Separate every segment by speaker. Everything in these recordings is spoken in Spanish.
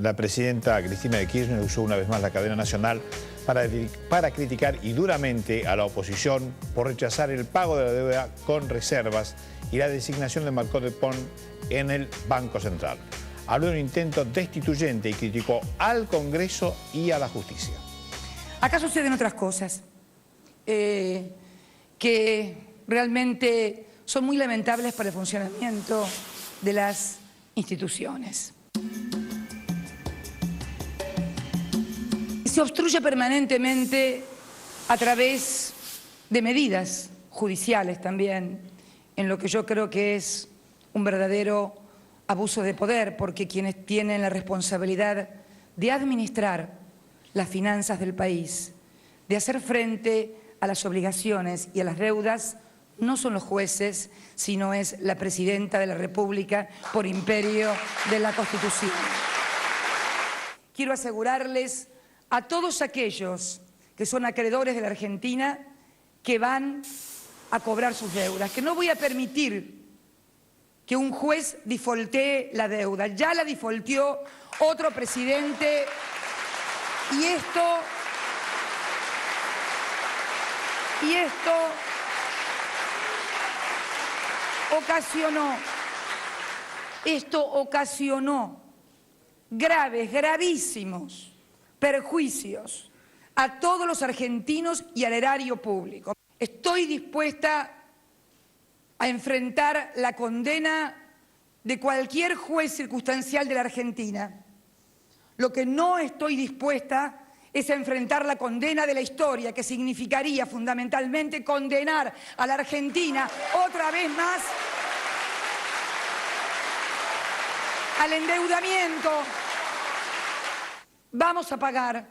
Speaker 1: La presidenta Cristina de Kirchner usó una vez más la cadena nacional para criticar y duramente a la oposición por rechazar el pago de la deuda con reservas y la designación de Marcó del Pont en el Banco Central. Habló de un intento destituyente y criticó al Congreso y a la justicia.
Speaker 2: Acá suceden otras cosas que realmente son muy lamentables para el funcionamiento de las instituciones. Se obstruye permanentemente a través de medidas judiciales también, en lo que yo creo que es un verdadero abuso de poder, porque quienes tienen la responsabilidad de administrar las finanzas del país, de hacer frente a las obligaciones y a las deudas, no son los jueces, sino es la Presidenta de la República por imperio de la Constitución. Quiero asegurarles a todos aquellos que son acreedores de la Argentina que van a cobrar sus deudas, que no voy a permitir que un juez defaultee la deuda. Ya la defaulteó otro presidente y esto ocasionó gravísimos perjuicios a todos los argentinos y al erario público. Estoy dispuesta a enfrentar la condena de cualquier juez circunstancial de la Argentina. Lo que no estoy dispuesta es a enfrentar la condena de la historia, que significaría fundamentalmente condenar a la Argentina otra vez más al endeudamiento. Vamos a pagar,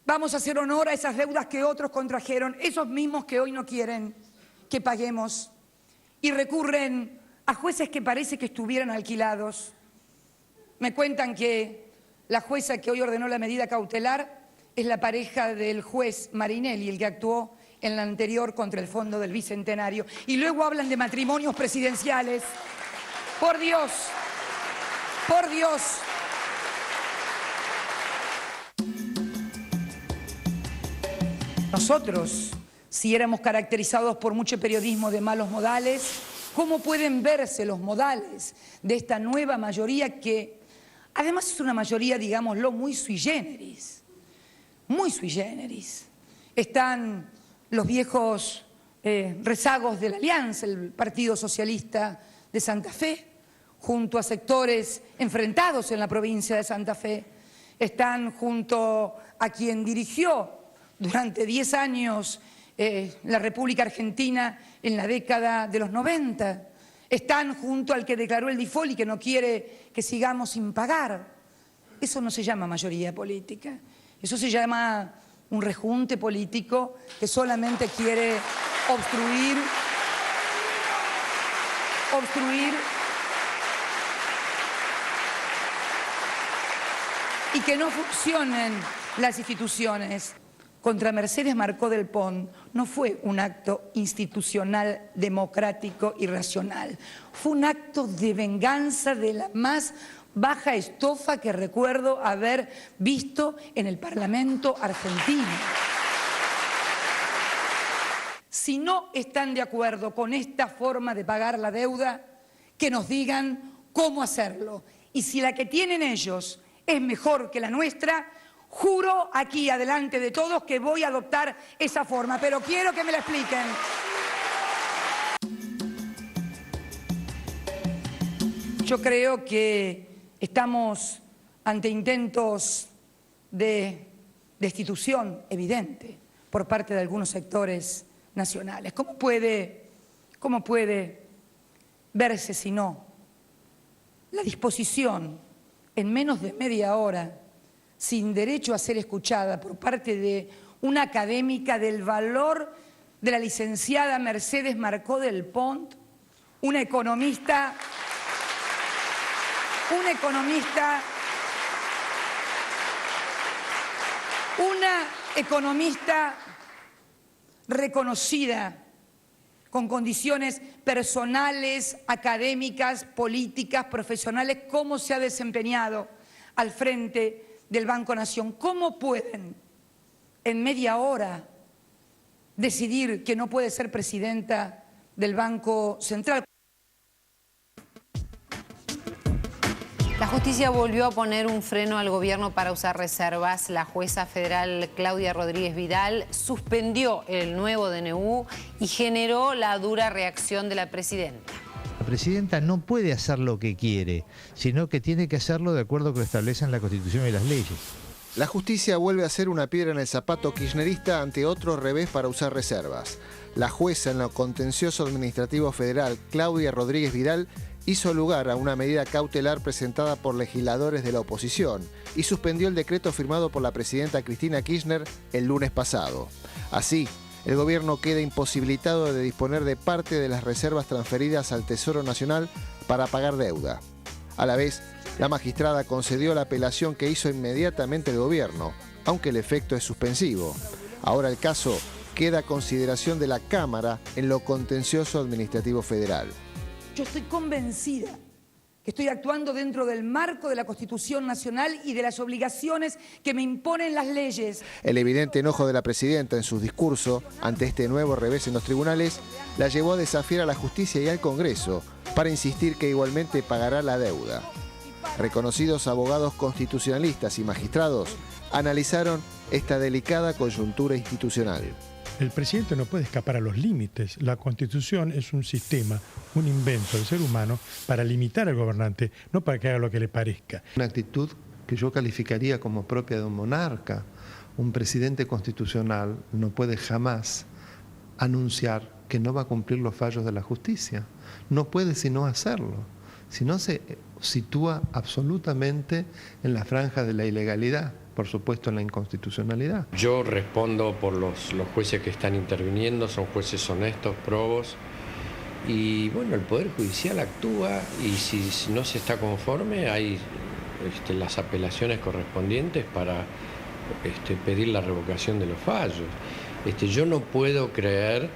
Speaker 2: vamos a hacer honor a esas deudas que otros contrajeron, esos mismos que hoy no quieren que paguemos y recurren a jueces que parece que estuvieran alquilados. Me cuentan que la jueza que hoy ordenó la medida cautelar es la pareja del juez Marinelli, el que actuó en la anterior contra el Fondo del Bicentenario. Y luego hablan de matrimonios presidenciales. Por Dios, por Dios. Nosotros, si éramos caracterizados por mucho periodismo de malos modales, ¿cómo pueden verse los modales de esta nueva mayoría que además es una mayoría, digámoslo, muy sui generis? Muy sui generis. Están los viejos rezagos de la Alianza, el Partido Socialista de Santa Fe, junto a sectores enfrentados en la provincia de Santa Fe. Están junto a quien dirigió durante 10 años la República Argentina en la década de los 90. Están junto al que declaró el default y que no quiere que sigamos sin pagar. Eso no se llama mayoría política. Eso se llama un rejunte político que solamente quiere obstruir y que no funcionen las instituciones. Contra Mercedes Marcó del Pont no fue un acto institucional, democrático y racional. Fue un acto de venganza de la más baja estofa que recuerdo haber visto en el Parlamento argentino. Si no están de acuerdo con esta forma de pagar la deuda, que nos digan cómo hacerlo. Y si la que tienen ellos es mejor que la nuestra, juro aquí, adelante de todos, que voy a adoptar esa forma, pero quiero que me la expliquen. Yo creo que estamos ante intentos de destitución evidente por parte de algunos sectores nacionales. ¿Cómo puede verse si no la disposición en menos de media hora, sin derecho a ser escuchada por parte de una académica del valor de la licenciada Mercedes Marcó del Pont, una economista reconocida, con condiciones personales, académicas, políticas, profesionales, cómo se ha desempeñado al frente del Banco Nación. ¿Cómo pueden en media hora decidir que no puede ser presidenta del Banco Central?
Speaker 3: La justicia volvió a poner un freno al gobierno para usar reservas. La jueza federal Claudia Rodríguez Vidal suspendió el nuevo DNU y generó la dura reacción de la presidenta.
Speaker 4: La presidenta no puede hacer lo que quiere, sino que tiene que hacerlo de acuerdo con lo que establecen la Constitución y las leyes.
Speaker 5: La justicia vuelve a ser una piedra en el zapato kirchnerista ante otro revés para usar reservas. La jueza en lo contencioso administrativo federal, Claudia Rodríguez Vidal, hizo lugar a una medida cautelar presentada por legisladores de la oposición y suspendió el decreto firmado por la presidenta Cristina Kirchner el lunes pasado. Así, el gobierno queda imposibilitado de disponer de parte de las reservas transferidas al Tesoro Nacional para pagar deuda. A la vez, la magistrada concedió la apelación que hizo inmediatamente el gobierno, aunque el efecto es suspensivo. Ahora el caso queda a consideración de la Cámara en lo contencioso administrativo federal.
Speaker 2: Yo estoy convencida que estoy actuando dentro del marco de la Constitución Nacional y de las obligaciones que me imponen las leyes.
Speaker 5: El evidente enojo de la presidenta en su discurso ante este nuevo revés en los tribunales la llevó a desafiar a la justicia y al Congreso para insistir que igualmente pagará la deuda. Reconocidos abogados constitucionalistas y magistrados analizaron esta delicada coyuntura institucional.
Speaker 6: El presidente no puede escapar a los límites. La Constitución es un sistema, un invento del ser humano para limitar al gobernante, no para que haga lo que le parezca.
Speaker 7: Una actitud que yo calificaría como propia de un monarca. Un presidente constitucional no puede jamás anunciar que no va a cumplir los fallos de la justicia. No puede sino hacerlo. Si no se sitúa absolutamente en la franja de la ilegalidad. Por supuesto, en la inconstitucionalidad.
Speaker 8: Yo respondo por los jueces que están interviniendo, son jueces honestos, probos, y bueno, el Poder Judicial actúa y si no se está conforme hay las apelaciones correspondientes para pedir la revocación de los fallos. Yo no puedo creer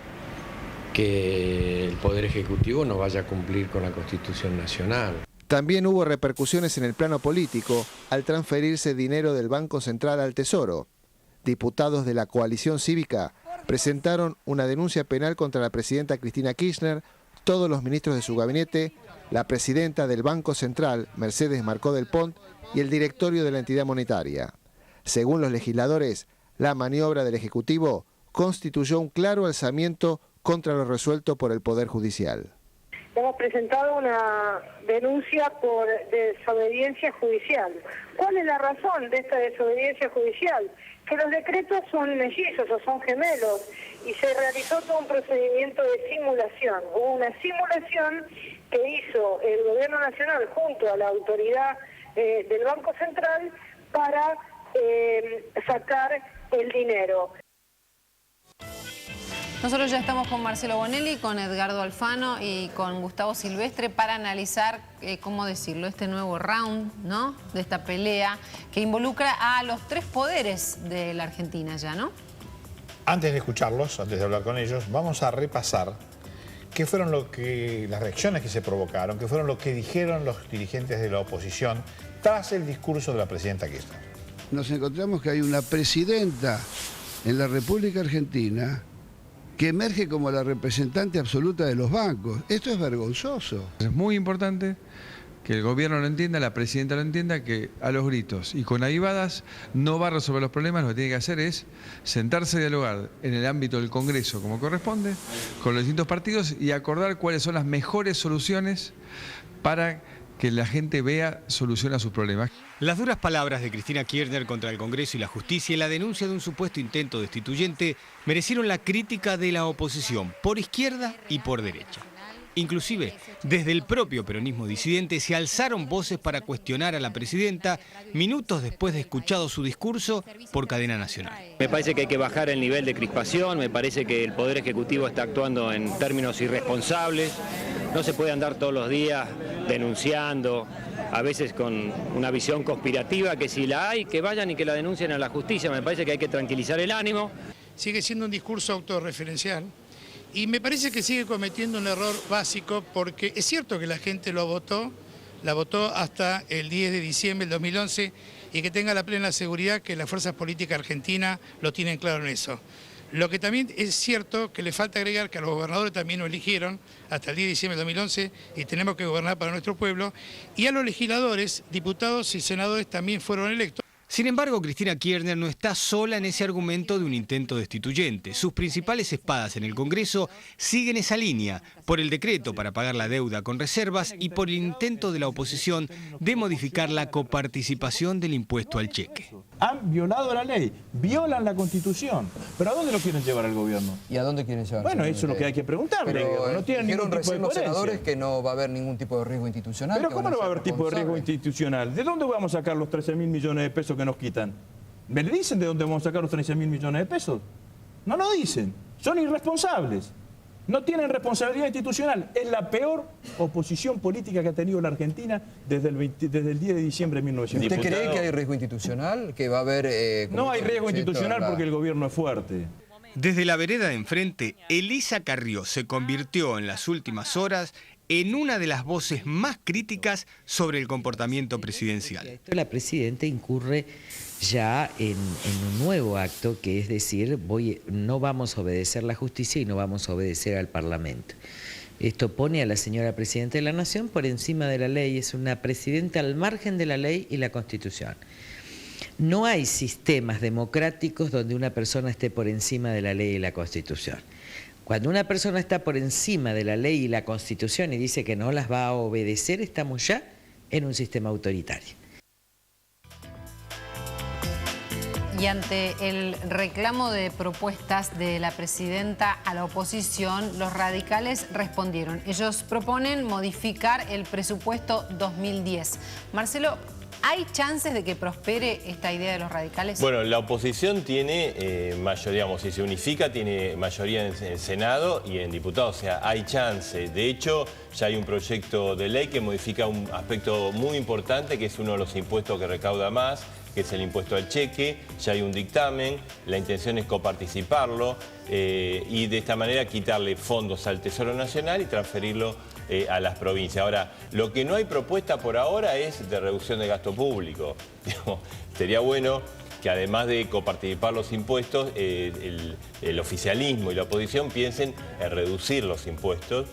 Speaker 8: que el Poder Ejecutivo no vaya a cumplir con la Constitución Nacional.
Speaker 5: También hubo repercusiones en el plano político al transferirse dinero del Banco Central al Tesoro. Diputados de la coalición cívica presentaron una denuncia penal contra la presidenta Cristina Kirchner, todos los ministros de su gabinete, la presidenta del Banco Central, Mercedes Marcó del Pont, y el directorio de la entidad monetaria. Según los legisladores, la maniobra del Ejecutivo constituyó un claro alzamiento contra lo resuelto por el Poder Judicial.
Speaker 9: Hemos presentado una denuncia por desobediencia judicial. ¿Cuál es la razón de esta desobediencia judicial? Que los decretos son mellizos o son gemelos y se realizó todo un procedimiento de simulación. Hubo una simulación que hizo el Gobierno Nacional junto a la autoridad del Banco Central para sacar el dinero.
Speaker 3: Nosotros ya estamos con Marcelo Bonelli, con Edgardo Alfano y con Gustavo Silvestre para analizar, ¿cómo decirlo?, este nuevo round, ¿no?, de esta pelea que involucra a los tres poderes de la Argentina ya, ¿no?
Speaker 1: Antes de escucharlos, antes de hablar con ellos, vamos a repasar qué fueron las reacciones que se provocaron, qué fueron lo que dijeron los dirigentes de la oposición tras el discurso de la presidenta Kirchner.
Speaker 10: Nos encontramos que hay una presidenta en la República Argentina que emerge como la representante absoluta de los bancos. Esto es vergonzoso.
Speaker 11: Es muy importante que el gobierno lo entienda, la presidenta lo entienda, que a los gritos y con avivadas no va a resolver los problemas. Lo que tiene que hacer es sentarse a dialogar en el ámbito del Congreso como corresponde, con los distintos partidos y acordar cuáles son las mejores soluciones para que la gente vea solución a sus problemas.
Speaker 12: Las duras palabras de Cristina Kirchner contra el Congreso y la justicia y la denuncia de un supuesto intento destituyente merecieron la crítica de la oposición, por izquierda y por derecha. Inclusive, desde el propio peronismo disidente se alzaron voces para cuestionar a la presidenta minutos después de escuchado su discurso por cadena nacional.
Speaker 13: Me parece que hay que bajar el nivel de crispación, me parece que el Poder Ejecutivo está actuando en términos irresponsables. No se puede andar todos los días denunciando, a veces con una visión conspirativa, que si la hay, que vayan y que la denuncien a la justicia. Me parece que hay que tranquilizar el ánimo.
Speaker 14: Sigue siendo un discurso autorreferencial y me parece que sigue cometiendo un error básico porque es cierto que la gente lo votó la votó hasta el 10 de diciembre del 2011 y que tenga la plena seguridad que las fuerzas políticas argentinas lo tienen claro en eso. Lo que también es cierto que le falta agregar que a los gobernadores también nos eligieron hasta el 10 de diciembre del 2011 y tenemos que gobernar para nuestro pueblo, y a los legisladores, diputados y senadores también fueron electos.
Speaker 12: Sin embargo, Cristina Kirchner no está sola en ese argumento de un intento destituyente. Sus principales espadas en el Congreso siguen esa línea, por el decreto para pagar la deuda con reservas y por el intento de la oposición de modificar la coparticipación del impuesto al cheque.
Speaker 15: Han violado la ley, violan la Constitución. ¿Pero a dónde lo quieren llevar al gobierno?
Speaker 16: ¿Y a dónde quieren llevar?
Speaker 15: Bueno, eso es lo que hay que preguntarle.
Speaker 16: Pero
Speaker 15: no tienen ningún tipo de
Speaker 16: los
Speaker 15: coherencia.
Speaker 16: senadores que no va a haber ningún tipo de riesgo institucional.
Speaker 15: ¿Pero cómo no va a haber tipo de riesgo institucional? ¿De dónde vamos a sacar los 13.000 millones de pesos que nos quitan? ¿Me dicen de dónde vamos a sacar los 13.000 millones de pesos? No lo dicen. Son irresponsables. No tienen responsabilidad institucional. Es la peor oposición política que ha tenido la Argentina desde el 10 de diciembre de 1990.
Speaker 16: ¿Usted cree que hay riesgo institucional? ¿Que va a haber...?
Speaker 15: No hay riesgo institucional porque el gobierno es fuerte.
Speaker 12: Desde la vereda de enfrente, Elisa Carrió se convirtió en las últimas horas en una de las voces más críticas sobre el comportamiento presidencial.
Speaker 17: La presidenta incurre ya en un nuevo acto, que es decir, no vamos a obedecer la justicia y no vamos a obedecer al Parlamento. Esto pone a la señora Presidenta de la Nación por encima de la ley, es una presidenta al margen de la ley y la Constitución. No hay sistemas democráticos donde una persona esté por encima de la ley y la Constitución. Cuando una persona está por encima de la ley y la Constitución y dice que no las va a obedecer, estamos ya en un sistema autoritario.
Speaker 3: Y ante el reclamo de propuestas de la presidenta a la oposición, los radicales respondieron. Ellos proponen modificar el presupuesto 2010. Marcelo, ¿hay chances de que prospere esta idea de los radicales?
Speaker 18: Bueno, la oposición tiene mayoría, digamos, si se unifica, tiene mayoría en el Senado y en diputados, o sea, hay chance. De hecho, ya hay un proyecto de ley que modifica un aspecto muy importante, que es uno de los impuestos que recauda más, que es el impuesto al cheque. Ya hay un dictamen, la intención es coparticiparlo y de esta manera quitarle fondos al Tesoro Nacional y transferirlo a las provincias. Ahora, lo que no hay propuesta por ahora es de reducción de gasto público. Sería bueno que además de coparticipar los impuestos, el oficialismo y la oposición piensen en reducir los impuestos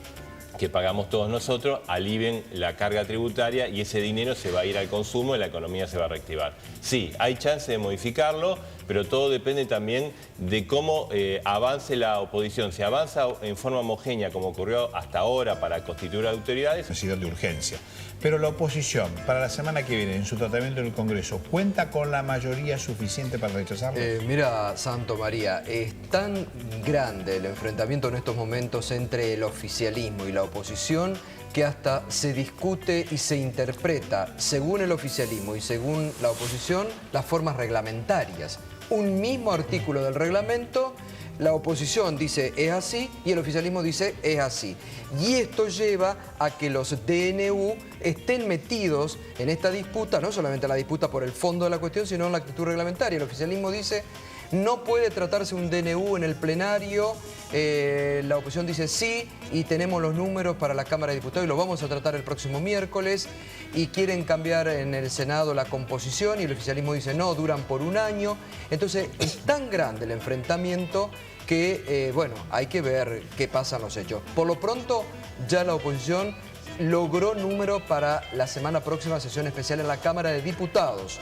Speaker 18: que pagamos todos nosotros, alivien la carga tributaria y ese dinero se va a ir al consumo y la economía se va a reactivar. Sí, hay chance de modificarlo, pero todo depende también de cómo avance la oposición. Si avanza en forma homogénea, como ocurrió hasta ahora para constituir autoridades,
Speaker 1: necesidad de urgencia. Pero la oposición, para la semana que viene, en su tratamiento en el Congreso, ¿cuenta con la mayoría suficiente para rechazarlo?
Speaker 16: Mira, Santo María, es tan grande el enfrentamiento en estos momentos entre el oficialismo y la oposición que hasta se discute y se interpreta, según el oficialismo y según la oposición, las formas reglamentarias. Un mismo artículo del reglamento, la oposición dice es así y el oficialismo dice es así. Y esto lleva a que los DNU estén metidos en esta disputa, no solamente la disputa por el fondo de la cuestión, sino en la actitud reglamentaria. El oficialismo dice no puede tratarse un DNU en el plenario, la oposición dice sí y tenemos los números para la Cámara de Diputados y lo vamos a tratar el próximo miércoles, y quieren cambiar en el Senado la composición y el oficialismo dice no, duran por un año. Entonces es tan grande el enfrentamiento que, bueno, hay que ver qué pasa en los hechos. Por lo pronto, ya la oposición logró número para la semana próxima, sesión especial en la Cámara de Diputados.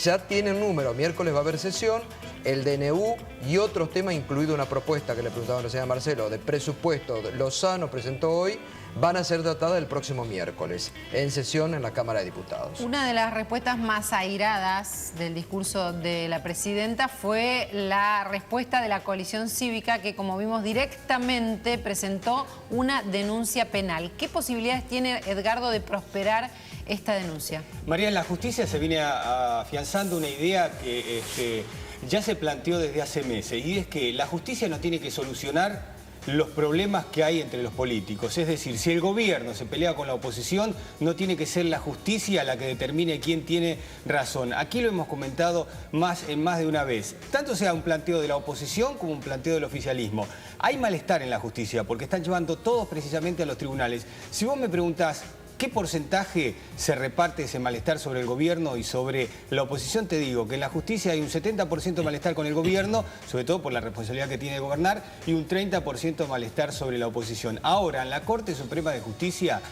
Speaker 16: Ya tienen número, miércoles va a haber sesión, el DNU y otros temas, incluido una propuesta que le preguntaba recién a Marcelo, de presupuesto, Lozano presentó hoy, van a ser tratadas el próximo miércoles, en sesión en la Cámara de Diputados.
Speaker 3: Una de las respuestas más airadas del discurso de la presidenta fue la respuesta de la coalición cívica, que como vimos directamente presentó una denuncia penal. ¿Qué posibilidades tiene, Edgardo, de prosperar esta denuncia?
Speaker 12: María, en la justicia se viene afianzando una idea que ya se planteó desde hace meses, y es que la justicia no tiene que solucionar los problemas que hay entre los políticos. Es decir, si el gobierno se pelea con la oposición, no tiene que ser la justicia la que determine quién tiene razón. Aquí lo hemos comentado en más de una vez. Tanto sea un planteo de la oposición como un planteo del oficialismo. Hay malestar en la justicia porque están llevando todos precisamente a los tribunales. Si vos me preguntás, ¿qué porcentaje se reparte ese malestar sobre el gobierno y sobre la oposición? Te digo que en la justicia hay un 70% de malestar con el gobierno, sobre todo por la responsabilidad que tiene de gobernar, y un 30% de malestar sobre la oposición. Ahora, en la Corte Suprema de Justicia,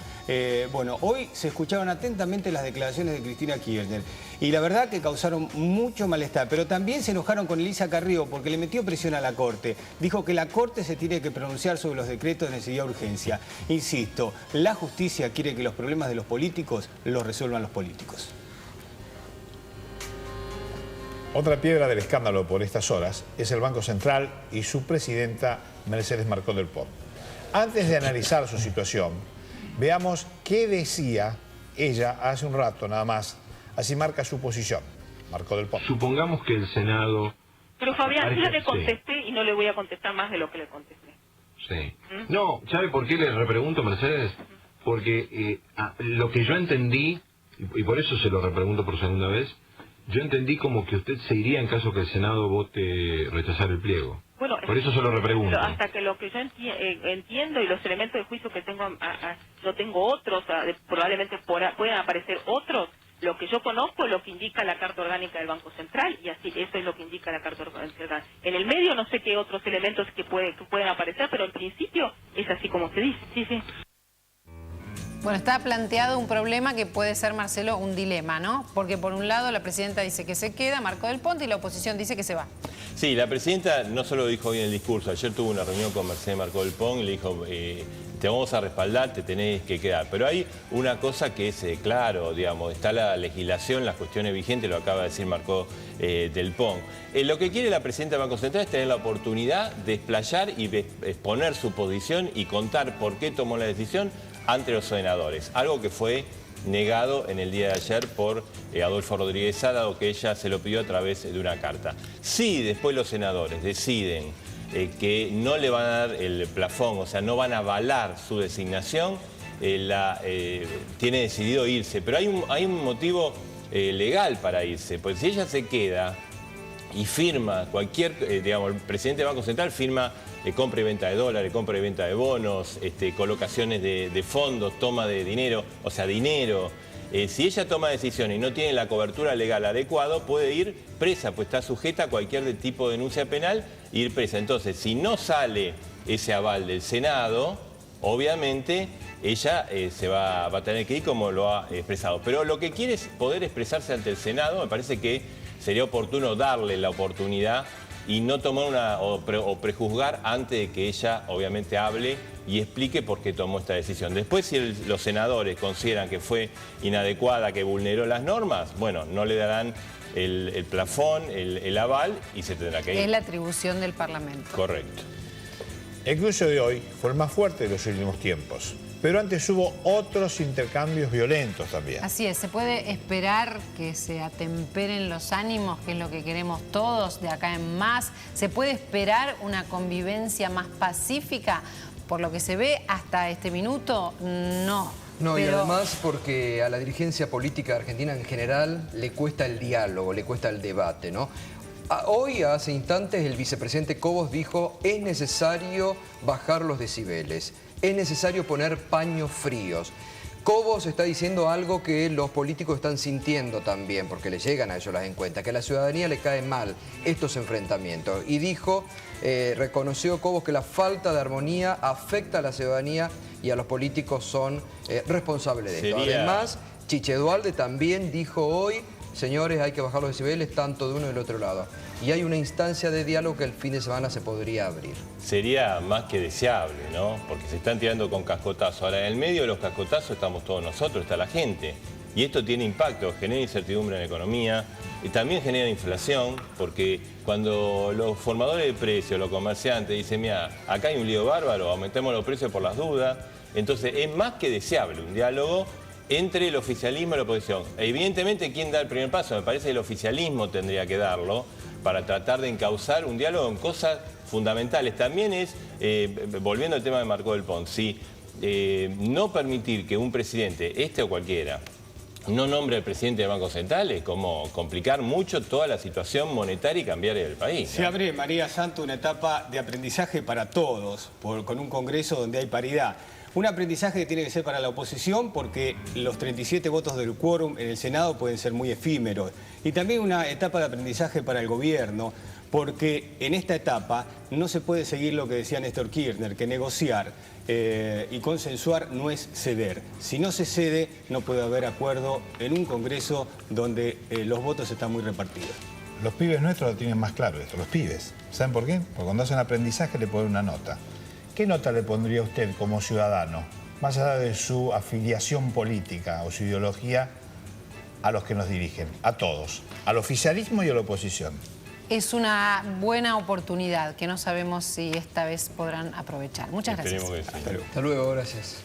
Speaker 12: bueno, hoy se escucharon atentamente las declaraciones de Cristina Kirchner y la verdad que causaron mucho malestar, pero también se enojaron con Elisa Carrió porque le metió presión a la Corte. Dijo que la Corte se tiene que pronunciar sobre los decretos de necesidad de urgencia. Insisto, la justicia quiere que los problemas de los políticos los resuelvan los políticos.
Speaker 1: Otra piedra del escándalo por estas horas es el Banco Central y su presidenta Mercedes Marcó del Pont. Antes de analizar su situación, veamos qué decía ella hace un rato nada más. Así marca su posición. Marcó del Pont.
Speaker 19: Supongamos que el Senado...
Speaker 20: Pero Fabián, ya le contesté y no le voy a contestar más de lo que le contesté.
Speaker 19: Sí. No, ¿sabe por qué le repregunto, Mercedes? Porque lo que yo entendí, y por eso se lo repregunto por segunda vez, yo entendí como que usted se iría en caso que el Senado vote rechazar el pliego.
Speaker 20: Bueno,
Speaker 19: por eso se lo repregunto.
Speaker 20: Hasta que lo que yo entiendo y los elementos de juicio que tengo, no tengo otros, probablemente puedan aparecer otros. Lo que yo conozco es lo que indica la Carta Orgánica del Banco Central, y así eso es lo que indica la Carta Orgánica. En el medio no sé qué otros elementos que pueden aparecer, pero en principio es así como se dice. Sí, sí.
Speaker 3: Bueno, está planteado un problema que puede ser, Marcelo, un dilema, ¿no? Porque por un lado la presidenta dice que se queda, Marcó del Pont, y la oposición dice que se va.
Speaker 18: Sí, la presidenta no solo lo dijo hoy en el discurso, ayer tuvo una reunión con Mercedes Marcó del Pont y le dijo, te vamos a respaldar, te tenés que quedar. Pero hay una cosa que es claro, digamos, está la legislación, las cuestiones vigentes, lo acaba de decir Marcó del Pont. Lo que quiere la presidenta del Banco Central es tener la oportunidad de explayar y de exponer su posición y contar por qué tomó la decisión ante los senadores, algo que fue negado en el día de ayer por Adolfo Rodríguez Sá, dado que ella se lo pidió a través de una carta. Si después los senadores deciden que no le van a dar el plafón, o sea, no van a avalar su designación, tiene decidido irse. Pero hay un motivo legal para irse, porque si ella se queda y firma digamos, el presidente del Banco Central firma compra y venta de dólares, compra y venta de bonos, colocaciones de fondos, toma de dinero, o sea, dinero. Si ella toma decisiones y no tiene la cobertura legal adecuada, puede ir presa, pues está sujeta a cualquier tipo de denuncia penal e ir presa. Entonces, si no sale ese aval del Senado, obviamente ella se va a tener que ir como lo ha expresado. Pero lo que quiere es poder expresarse ante el Senado. Me parece que sería oportuno darle la oportunidad y no tomar o prejuzgar antes de que ella obviamente hable y explique por qué tomó esta decisión. Después, si los senadores consideran que fue inadecuada, que vulneró las normas, bueno, no le darán el plafón, el aval y se tendrá que ir.
Speaker 3: Es la atribución del Parlamento.
Speaker 18: Correcto.
Speaker 1: El cruce de hoy fue el más fuerte de los últimos tiempos, pero antes hubo otros intercambios violentos también.
Speaker 3: Así es, se puede esperar que se atemperen los ánimos, que es lo que queremos todos de acá en más. Se puede esperar una convivencia más pacífica. Por lo que se ve hasta este minuto, no.
Speaker 16: No, pero... y además porque a la dirigencia política argentina en general le cuesta el diálogo, le cuesta el debate, ¿no? Hoy, hace instantes, el vicepresidente Cobos dijo: es necesario bajar los decibeles, es necesario poner paños fríos. Cobos está diciendo algo que los políticos están sintiendo también, porque le llegan a ellos las encuestas, que a la ciudadanía le caen mal estos enfrentamientos. Y dijo, reconoció Cobos que la falta de armonía afecta a la ciudadanía y a los políticos son responsables de esto. Además, Chiche Dualde también dijo hoy: señores, hay que bajar los decibeles tanto de uno y del otro lado. Y hay una instancia de diálogo que el fin de semana se podría abrir.
Speaker 18: Sería más que deseable, ¿no? Porque se están tirando con cascotazos. Ahora, en el medio de los cascotazos estamos todos nosotros, está la gente. Y esto tiene impacto, genera incertidumbre en la economía y también genera inflación, porque cuando los formadores de precios, los comerciantes, dicen: mira, acá hay un lío bárbaro, aumentemos los precios por las dudas. Entonces, es más que deseable un diálogo entre el oficialismo y la oposición. Evidentemente, ¿quién da el primer paso? Me parece que el oficialismo tendría que darlo para tratar de encauzar un diálogo en cosas fundamentales. También es, volviendo al tema de Marcó del Pont, no permitir que un presidente, este o cualquiera, no nombre al presidente del Banco Central es como complicar mucho toda la situación monetaria y cambiaria del país, ¿no?
Speaker 12: Se abre, María Santo, una etapa de aprendizaje para todos, con un Congreso donde hay paridad. Un aprendizaje que tiene que ser para la oposición porque los 37 votos del quórum en el Senado pueden ser muy efímeros. Y también una etapa de aprendizaje para el gobierno, porque en esta etapa no se puede seguir lo que decía Néstor Kirchner, que negociar y consensuar no es ceder. Si no se cede, no puede haber acuerdo en un Congreso donde los votos están muy repartidos.
Speaker 1: Los pibes nuestros lo tienen más claro esto, los pibes. ¿Saben por qué? Porque cuando hacen aprendizaje le ponen una nota. ¿Qué nota le pondría usted como ciudadano, más allá de su afiliación política o su ideología, a los que nos dirigen? A todos, al oficialismo y a la oposición.
Speaker 3: Es una buena oportunidad que no sabemos si esta vez podrán aprovechar. Muchas gracias.
Speaker 16: Hasta luego, gracias.